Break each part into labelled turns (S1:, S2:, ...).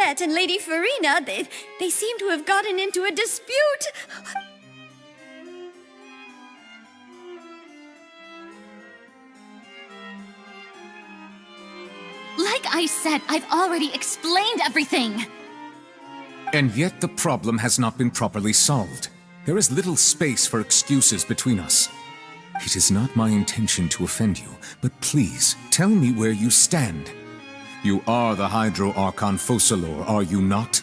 S1: Colette and Lady Farina, they seem to have gotten into a dispute.
S2: Like I said, I've already explained everything.
S3: And yet the problem has not been properly solved. There is little space for excuses between us. It is not my intention to offend you, but please, tell me where you stand. You are the Hydro Archon Focalors, are you not?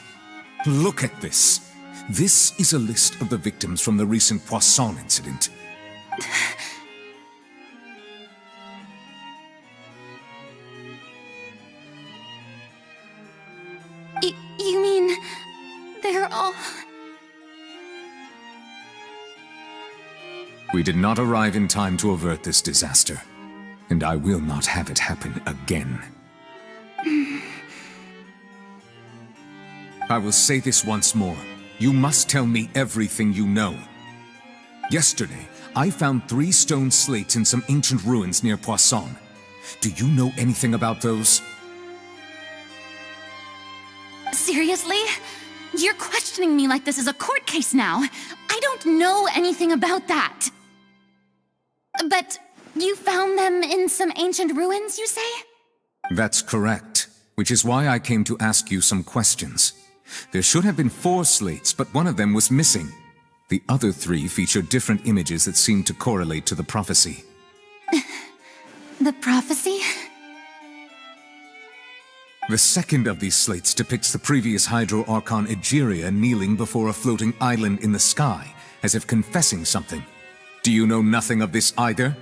S3: Look at this. This is a list of the victims from the recent Poisson incident.
S2: You mean... they're all...
S3: We did not arrive in time to avert this disaster, and I will not have it happen again. I will say this once more. You must tell me everything you know. Yesterday, I found 3 stone slates in some ancient ruins near Poisson. Do you know anything about those?
S2: Seriously? You're questioning me like this is a court case now. I don't know anything about that. But you found them in some ancient ruins, you say?
S3: That's correct, which is why I came to ask you some questions. There should have been 4 slates, but one of them was missing. The other 3 feature different images that seem to correlate to the prophecy.
S2: The prophecy?
S3: The second of these slates depicts the previous Hydro Archon Egeria kneeling before a floating island in the sky, as if confessing something. Do you know nothing of this either?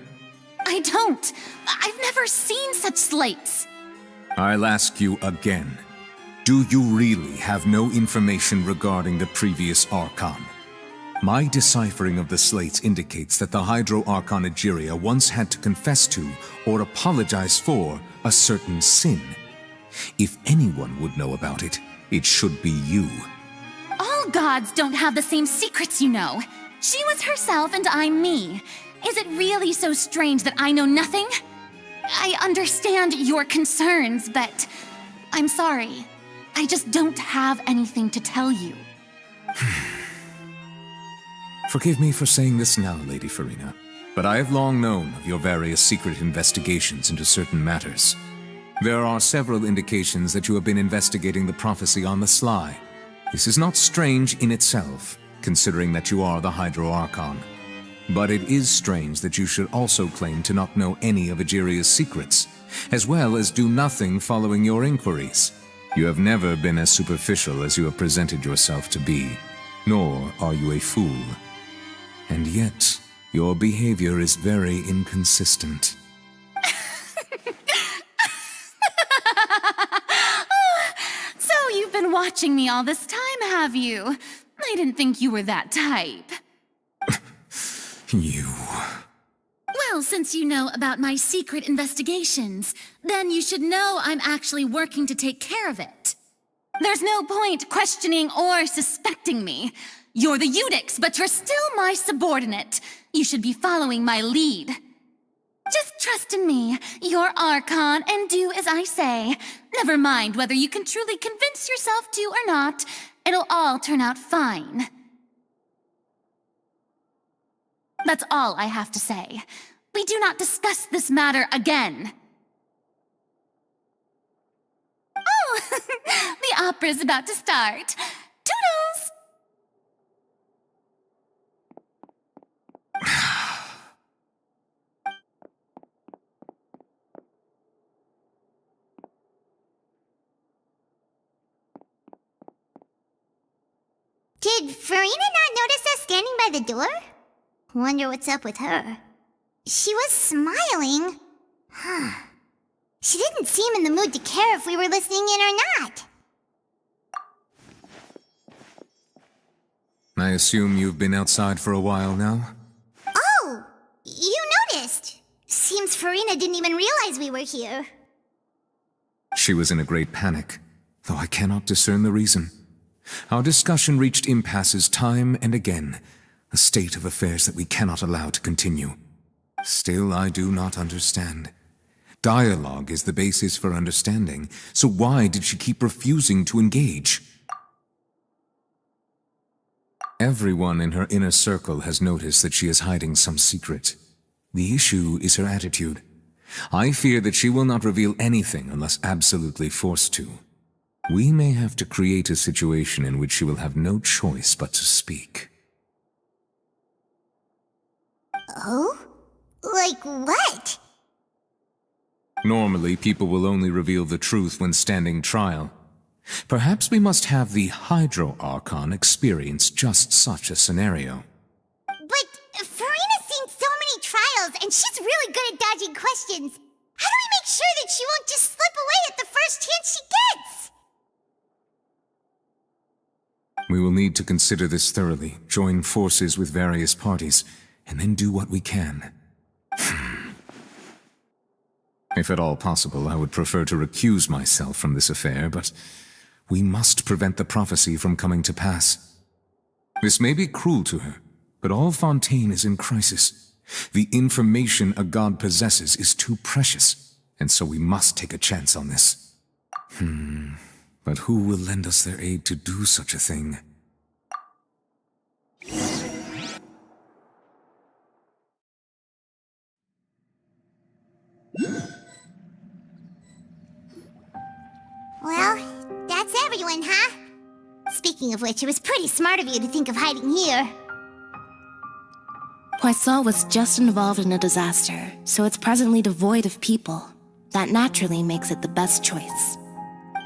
S2: I don't. I've never seen such slates.
S3: I'll ask you again. Do you really have no information regarding the previous Archon? My deciphering of the slates indicates that the Hydro Archon Egeria once had to confess to, or apologize for, a certain sin. If anyone would know about it, it should be you.
S2: All gods don't have the same secrets, you know. She was herself and I'm me. Is it really so strange that I know nothing? I understand your concerns, but I'm sorry. I just don't have anything to tell you.
S3: Forgive me for saying this now, Lady Farina, but I have long known of your various secret investigations into certain matters. There are several indications that you have been investigating the prophecy on the sly. This is not strange in itself, considering that you are the Hydro Archon. But it is strange that you should also claim to not know any of Egeria's secrets, as well as do nothing following your inquiries. You have never been as superficial as you have presented yourself to be, nor are you a fool. And yet, your behavior is very inconsistent.
S2: So you've been watching me all this time, have you? I didn't think you were that type.
S3: You...
S2: Well, since you know about my secret investigations, then you should know I'm actually working to take care of it. There's no point questioning or suspecting me. You're the Eudix, but you're still my subordinate. You should be following my lead. Just trust in me. You're Archon, and do as I say. Never mind whether you can truly convince yourself to or not. It'll all turn out fine. That's all I have to say. We do not discuss this matter again. Oh, the opera's about to start. Toodles!
S4: Did Farina not notice us standing by the door? Wonder what's up with her. She was smiling. She didn't seem in the mood to care if we were listening in or not.
S3: I assume you've been outside for a while now?
S4: Oh, you noticed. Seems Farina didn't even realize we were here.
S3: She was in a great panic, though I cannot discern the reason. Our discussion reached impasses time and again, a state of affairs that we cannot allow to continue. Still, I do not understand. Dialogue is the basis for understanding, so why did she keep refusing to engage? Everyone in her inner circle has noticed that she is hiding some secret. The issue is her attitude. I fear that she will not reveal anything unless absolutely forced to. We may have to create a situation in which she will have no choice but to speak.
S4: Oh? Like what?
S3: Normally, people will only reveal the truth when standing trial. Perhaps we must have the Hydro Archon experience just such a scenario.
S4: But Farina's seen so many trials, and she's really good at dodging questions. How do we make sure that she won't just slip away at the first chance she gets?
S3: We will need to consider this thoroughly, join forces with various parties, and then do what we can. If at all possible, I would prefer to recuse myself from this affair, but we must prevent the prophecy from coming to pass. This may be cruel to her, but all Fontaine is in crisis. The information a god possesses is too precious, and so we must take a chance on this. But who will lend us their aid to do such a thing?
S4: Well, that's everyone, huh? Speaking of which, it was pretty smart of you to think of hiding here.
S5: Poisson was just involved in a disaster, so it's presently devoid of people. That naturally makes it the best choice.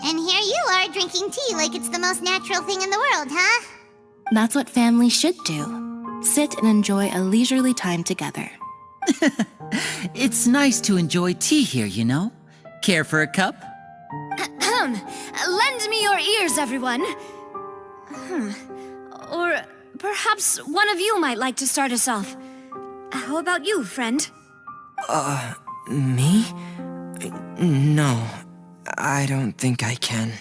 S4: And here you are drinking tea like it's the most natural thing in the world, huh?
S5: That's what family should do. Sit and enjoy a leisurely time together.
S6: It's nice to enjoy tea here, you know? Care for a cup?
S1: Lend me your ears, everyone. Or perhaps one of you might like to start us off. How about you, friend?
S7: Me? No, I don't think I can.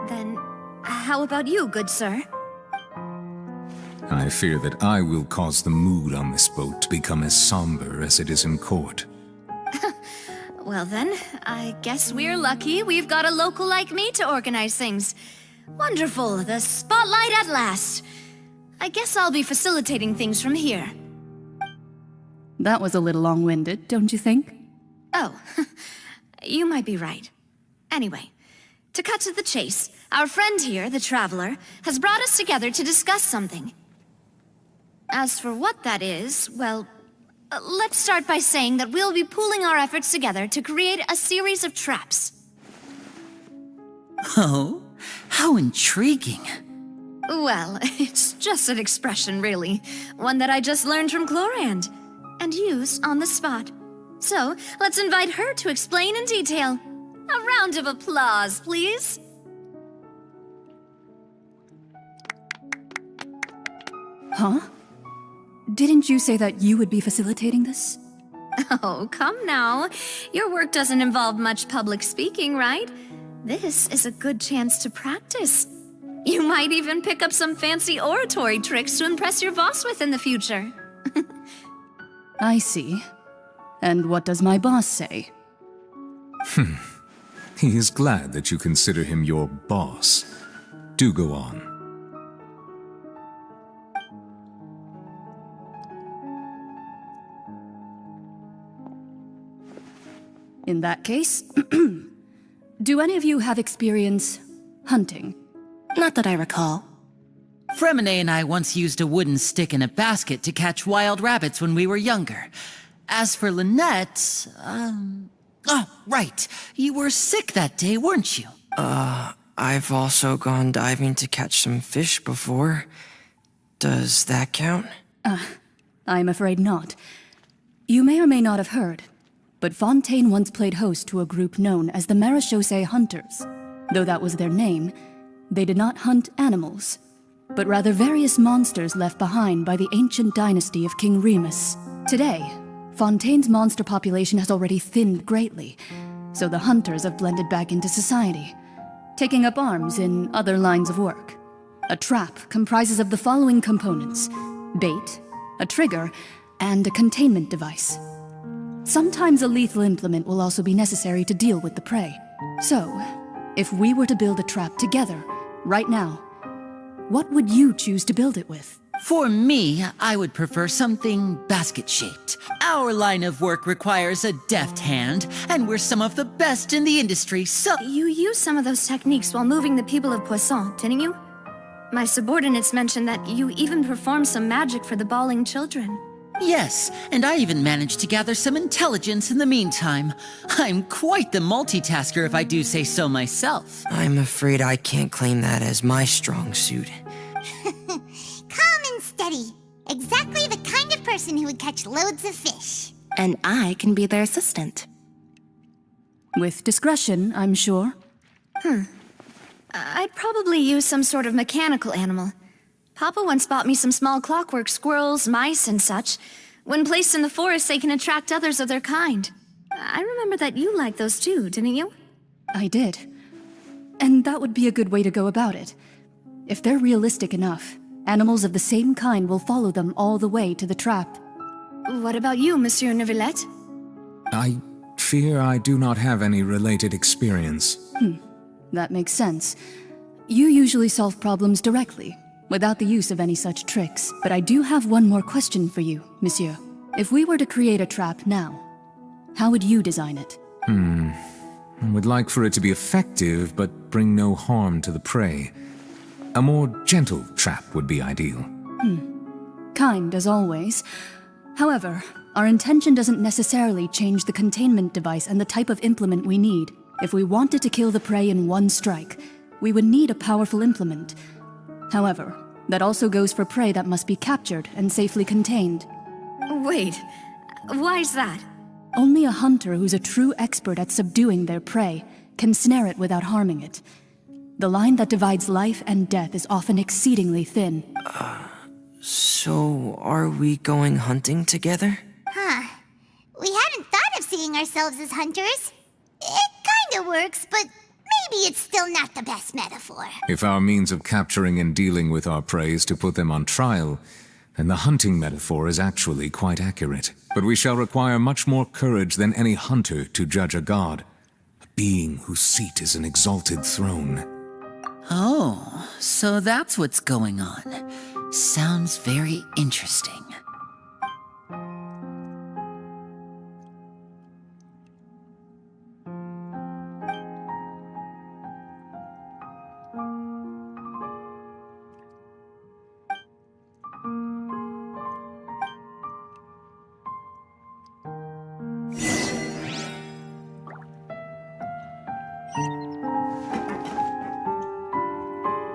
S1: Then, how about you, good sir?
S3: I fear that I will cause the mood on this boat to become as somber as it is in court.
S1: Well then, I guess we're lucky we've got a local like me to organize things. Wonderful, the spotlight at last. I guess I'll be facilitating things from here.
S8: That was a little long-winded, don't you think?
S1: Oh, you might be right. Anyway, to cut to the chase, our friend here, the Traveler, has brought us together to discuss something. As for what that is, well, let's start by saying that we'll be pooling our efforts together to create a series of traps.
S6: Oh, how intriguing.
S1: Well, it's just an expression, really. One that I just learned from Chlorand, and used on the spot. So, let's invite her to explain in detail. A round of applause, please.
S8: Huh? Didn't you say that you would be facilitating this?
S1: Oh, come now. Your work doesn't involve much public speaking, right? This is a good chance to practice. You might even pick up some fancy oratory tricks to impress your boss with in the future.
S8: I see. And what does my boss say?
S3: He is glad that you consider him your boss. Do go on.
S8: In that case, do any of you have experience hunting?
S5: Not that I recall.
S6: Fremine and I once used a wooden stick in a basket to catch wild rabbits when we were younger. As for Lynette, oh, right. You were sick that day, weren't you?
S7: I've also gone diving to catch some fish before. Does that count?
S8: I'm afraid not. You may or may not have heard, but Fontaine once played host to a group known as the Marechaussee Hunters. Though that was their name, they did not hunt animals, but rather various monsters left behind by the ancient dynasty of King Remus. Today, Fontaine's monster population has already thinned greatly, so the hunters have blended back into society, taking up arms in other lines of work. A trap comprises of the following components: bait, a trigger, and a containment device. Sometimes a lethal implement will also be necessary to deal with the prey. So, if we were to build a trap together, right now, what would you choose to build it with?
S6: For me, I would prefer something basket-shaped. Our line of work requires a deft hand, and we're some of the best in the industry, so...
S1: You used some of those techniques while moving the people of Poisson, didn't you? My subordinates mentioned that you even performed some magic for the bawling children.
S6: Yes, and I even managed to gather some intelligence in the meantime. I'm quite the multitasker if I do say so myself.
S7: I'm afraid I can't claim that as my strong suit.
S4: Calm and steady. Exactly the kind of person who would catch loads of fish.
S5: And I can be their assistant.
S8: With discretion, I'm sure.
S1: I'd probably use some sort of mechanical animal. Papa once bought me some small clockwork squirrels, mice, and such. When placed in the forest, they can attract others of their kind. I remember that you liked those too, didn't you?
S8: I did. And that would be a good way to go about it. If they're realistic enough, animals of the same kind will follow them all the way to the trap.
S1: What about you, Monsieur Neuvillette?
S3: I fear I do not have any related experience.
S8: That makes sense. You usually solve problems directly, without the use of any such tricks. But I do have one more question for you, Monsieur. If we were to create a trap now, how would you design it?
S3: I would like for it to be effective, but bring no harm to the prey. A more gentle trap would be ideal.
S8: Kind, as always. However, our intention doesn't necessarily change the containment device and the type of implement we need. If we wanted to kill the prey in one strike, we would need a powerful implement. However, that also goes for prey that must be captured and safely contained.
S1: Wait, why's that?
S8: Only a hunter who's a true expert at subduing their prey can snare it without harming it. The line that divides life and death is often exceedingly thin.
S7: So, are we going hunting together?
S4: We hadn't thought of seeing ourselves as hunters. It kinda works, but maybe it's still not the best metaphor.
S3: If our means of capturing and dealing with our prey is to put them on trial, then the hunting metaphor is actually quite accurate. But we shall require much more courage than any hunter to judge a god, a being whose seat is an exalted throne.
S6: Oh, so that's what's going on. Sounds very interesting.